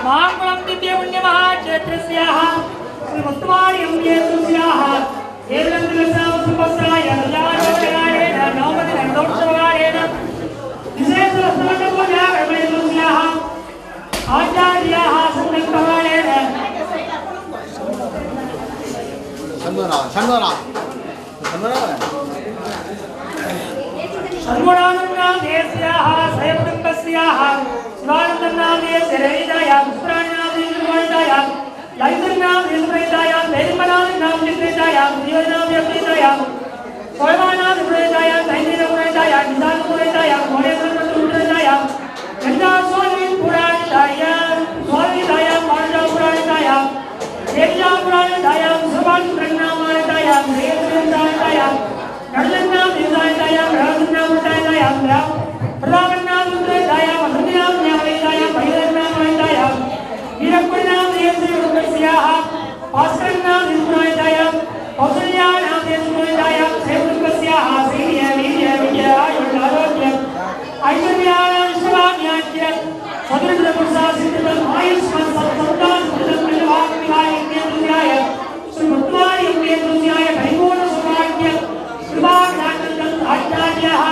मांगलम दिव्य पुण्य महाक्षेत्रस्याः श्री मुक्तवाणी उम्येतुस्याः एवंद्रसाव सुपस्राय नजारोचनायेन नवमति नन्दोत्सवायेन विशेषरत्नपूजा कर्मयेतुस्याः आचार्याः संकल्पवायेन शंभरा सर्वनामनाम देस्याः सयकुटुम्बस्याः शिवानन्दनाम देस्य रहितायां पुराणानाम देशवाहितायां ललितनाम देशवाहितायां वेदमनाम देशवाहितायां जीवनाम देशवाहितायां सोयमानाम देशवाहितायां दैनिकवाहितायां निदानवाहितायां मोरेश्वरवाहितायां गंगास्वामी पुराणितायां स्वामितायां मानवपुराणितायां देवयापुराणितायां सुभाषप्रज्ञामानितायां देवपुराणितायां कल्लन्नाम देशवाहितायां राजन्नाम देशवाहितायां प्रदापन्नाम देशवाहितायां वसुन्नाम देशवाहितायां भैरवनाम देशवाहितायां वीरपुरनाम देशवाहितायां भास्करनाम देशवाहितायां कौसल्यानाम देशवाहितायां सेवकस्याः श्रीय वीर्य विजय आयुर्आरोग्य ऐश्वर्याणां विश्वाज्ञान्य सदृढपुरुषा सिद्धं आयुष्मान सत्संतान सुखदं विभागविहाय केतुर्याय श्री मुक्तवाणी केतुर्याय परिपूर्ण सौभाग्य विभागनाथं आचार्यः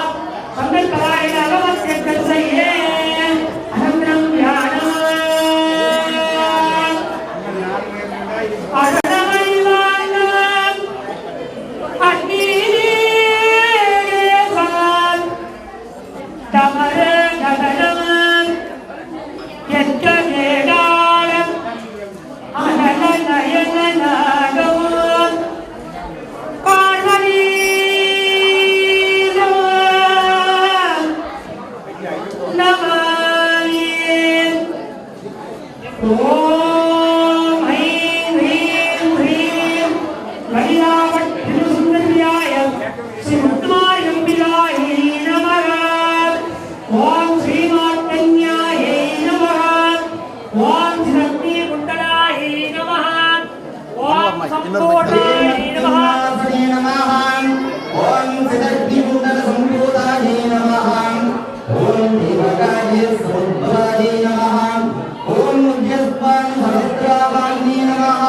संकल्परायण अगमस्य कर्तये अनन्तरं ध्यानम् अरणमैवानम् अग्निरेवान् तमरगगनम् यज्ञवेदालम् अनलनयननागमम् पार्वती ओम ऐं ह्रीं ह्रीं ललितावट्टिसुन्दर्याय श्रीमुक्तमार्यम्बिकायै नमः। ओम श्रीमार्कन्याय नमः। ओम श्रीरत्नीकुण्डलाय नमः। ओम सम्पूर्णाय नमः। ओम श्रीरत्नीकुण्डलसम्भूताय नमः। ओम देवकाय समुद्राय नमः। ओम मुज्जस्वान सहस्रावान्ये नमः।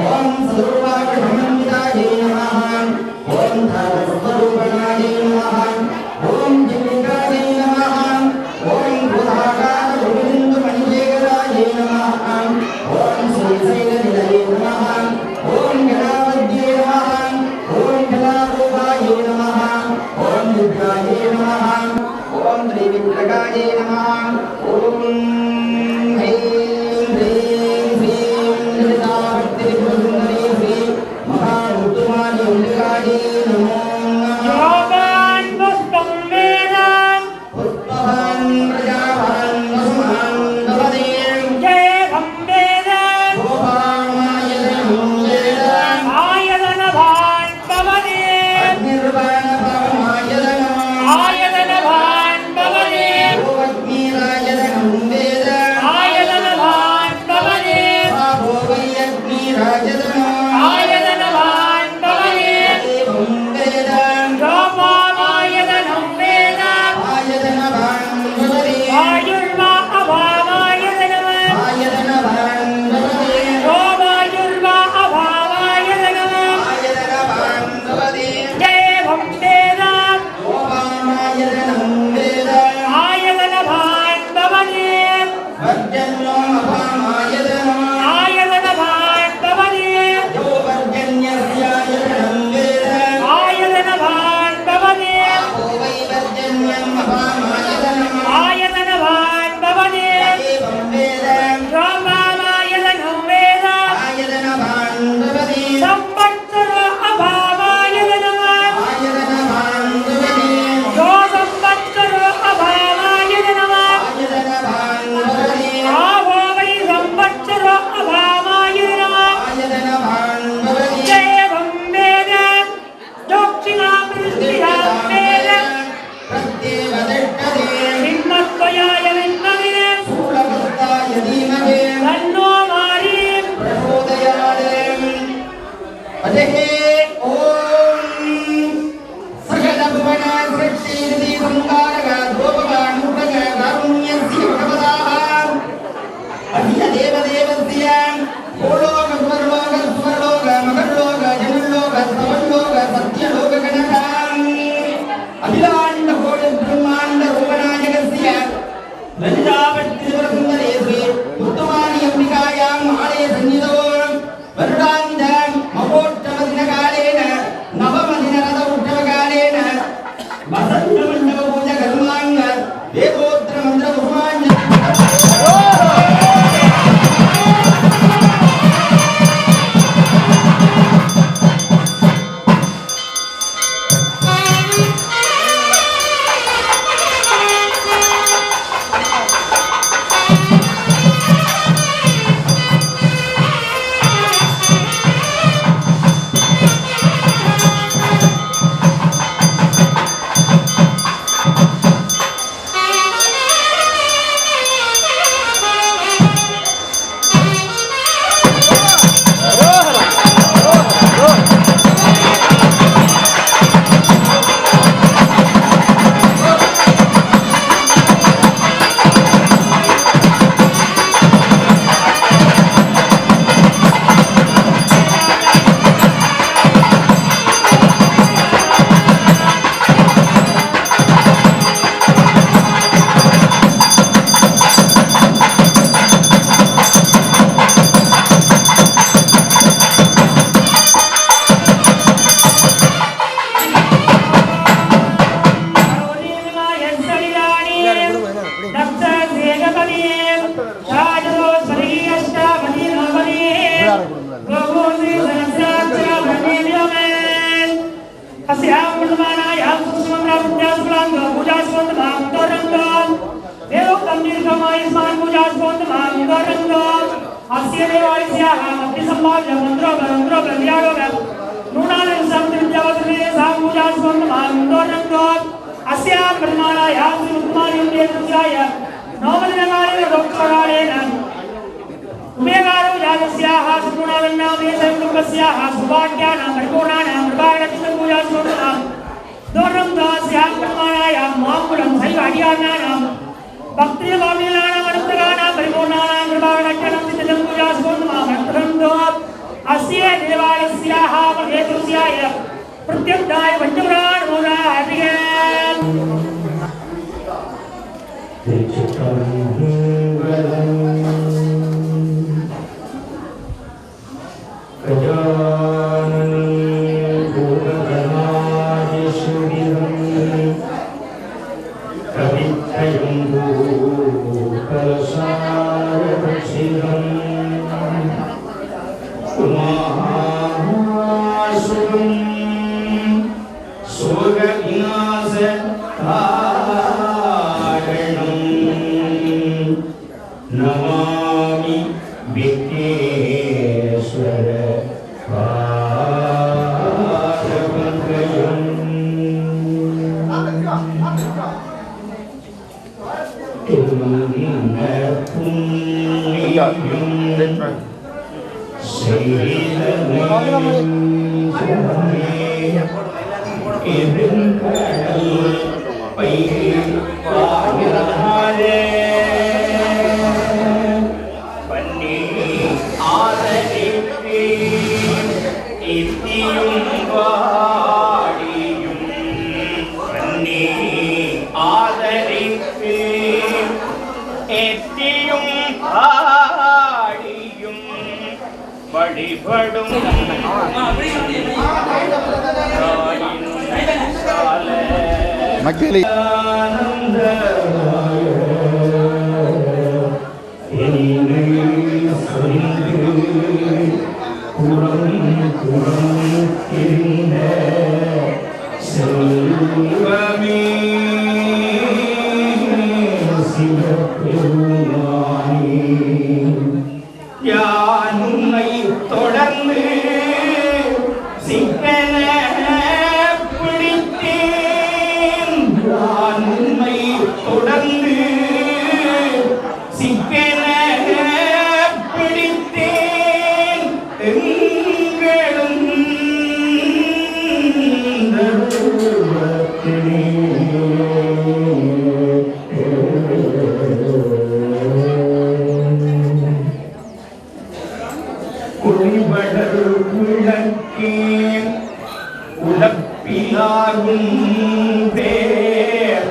ओम सर्वाभरणमिदाय नमः। ओम धर्मस्वरूपणाय नमः। ओम जीविकाय नमः। ओम बुधाकार गोविन्दमणिशेखराय नमः। ओम श्रीशैलनिलये नमः। ओम गणावद्ये नमः। ओम कलारूपाय नमः। ओम रुद्राय नमः। ओम त्रिविक्रगाय नमः। ओम देवदेवस्य भूलोक सुवर्लोक सुवर्लोक मकरलोक जनलोक समलोक सत्यलोक गणकाम् अखिलांड कोटि ब्रह्मांड रूपनायकस्य ललितावत्तिवरसुन्दरे श्री उत्तमानि अंबिकायाम् आलय सन्निधौ वरुडान्ध महोत्सवदिनकालेन नवमदिनरथ उत्सवकालेन वसन्तमण्डप पूजा कर्माङ्ग वेदोत्तर मन्त्र पुष्पाञ्जलि Magdali. ஒளிவளர் விளக்கே உலப்பிலாகும் பேர்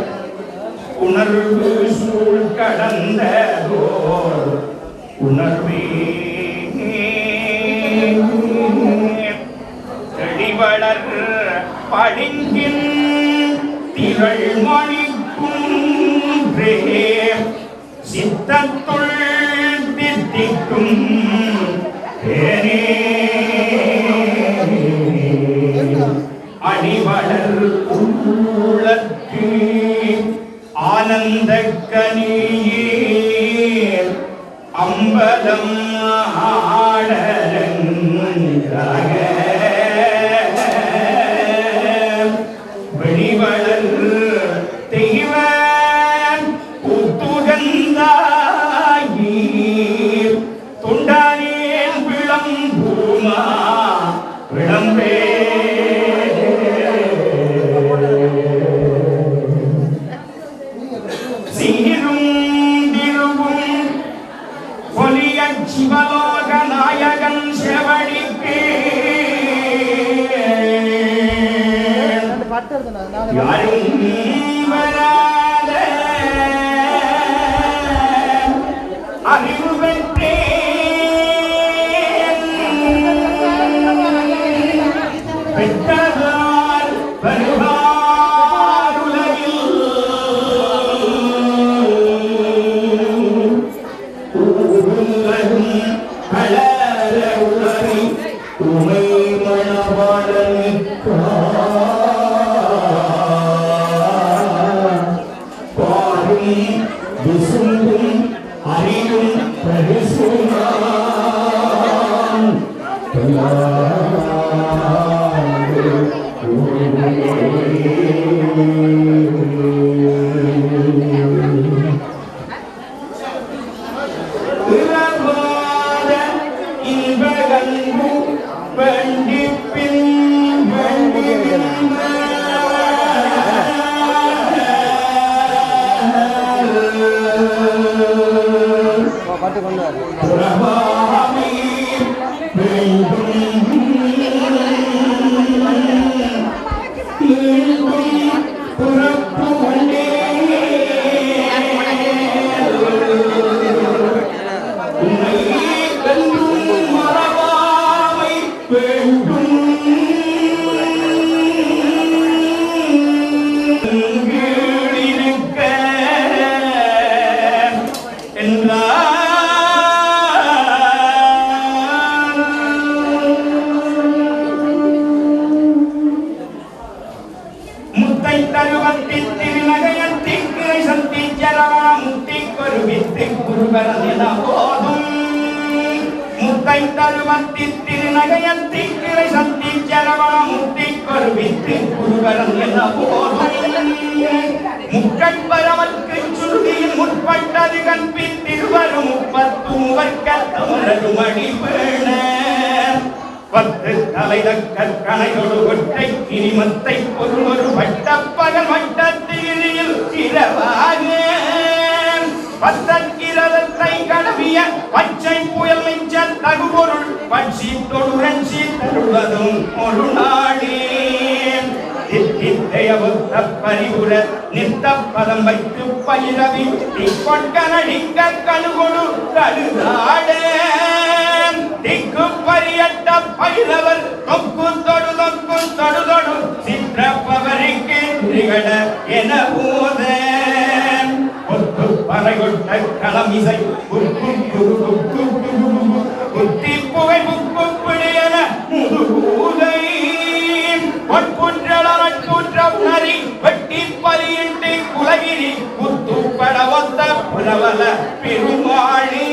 உணர்வு சூழ் கடந்ததோர் உணர்வே தெளிவளர் படிங்கின் திகழ் மணிக்குன்றே சித்தத்துள் தித்திக்கும் தேனே அணிவளர் உள்ளத்து ஆனந்த கனியே அம்பலம் ஆடலங்காக வெளிவளர் தெய்வ புத்துகந்தாயி தொண்டானேன் விளம்பூமா விளம்பே சீரும் திருவும் பொலிய சிவலோக நாயகன் செவடிக்கு யாரும் வராத அறிவு பெற்றார் வருவார் உலகில் கலர உலகை உமை மணவாளனுக்கா விசும்பும் அறிவும் பரிசுமான் இன்பகன்பு வண்டிப்பின் பாட்டு கொண்டு முத்தை தருவத்தி திருநகையத்தி கிளை சந்தி ஜரவா முத்தி கருவித்து குருவரன் என போதும் முக்கட்பரவர்க்கு சுருதியில் முற்பட்டது கண்பி திருவரும் முப்பத்தூவர்க்க தமிழரும் அடிபேண பத்து தலைதக்கற் கணையொடு ஒற்றை கிரிமத்தை பொருளொரு வட்டப்பகல் வட்டத்திரியில் இரவாக பத்தக்கிரதத்தை கடவிய பச்சை புயல் மிச்ச தகுபொருள் பட்சி தொடுரஞ்சி தருவதும் ஒரு நாடே தித்தித்தையவுத்த பரிவுர நித்த பதம் வைத்து பயிரவி திக்கொட்க நடிக்க கழுகொடு கழுதாட திக்கு பரியட்ட பயிரவர் தொக்கு தொடு சிற்றப்பவரிக்கு திகழ என போத பறைகொட்ட களமிசை குத்தி புகை புக்கு பிடியன முதுகூதை பொற்குன்றளரற்குன்றி வெட்டி பலியின்றி குலகிரி குத்துப்படவத்த புலவல பெருமாளே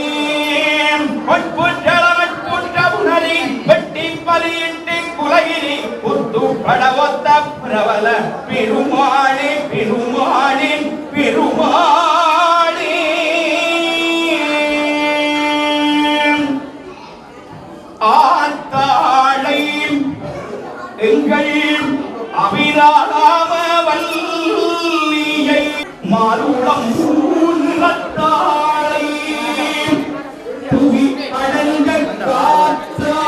பொற்குன்றளரற்குன்றி வெட்டி பலியின்றி குலகிரி குத்துப்படவத்த புலவல பெருமாளே பெருமாளே பெருமாளே ஆத்தாளை எங்கள் அபிராம வல்லியை மாருளம் நிறத்தாளை புவி அடங்க காத்தாளை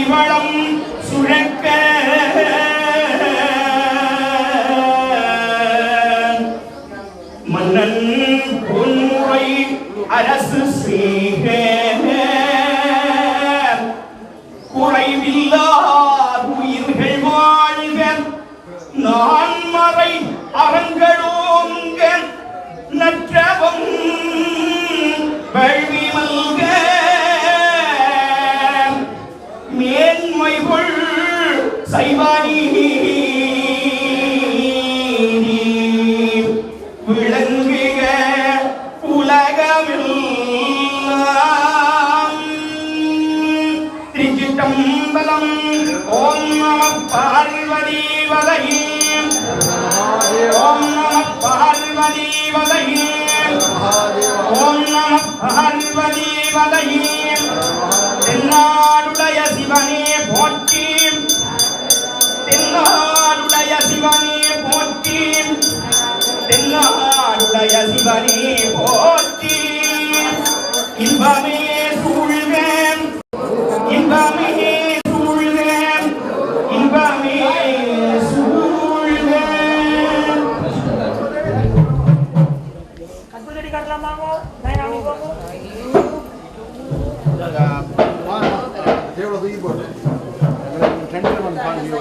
வளம் சுழக்க மன்னன் பொன்முறை அரசு செய்க குறைவில்லாதுயிர்கள் வாழ்க நான்மறை அறங்களோங்க நற்றவம் வேள்வி மல்க மேன்மைகள் சைவானி விளங்குக உலகமெல்லாம் திருச்சிட்டம்பலம் ஓம் நம பார்வதி வதகி ஓம் நம பார்வதி வதகி ஓம் நம பார்வதி வதகி தென்னாடுடைய சிவனே போற்றி தென்னாடுடைய சிவனே போற்றி தென்னாடுடைய சிவனே போற்றி இன்பமே சூழ்க இன்பமே சூழ்க இன்பமே சூழ்க Aku jadi kat lama ko, naik kami ko. தேவல தூக்கி போடு சென்டர் வந்து பாருங்க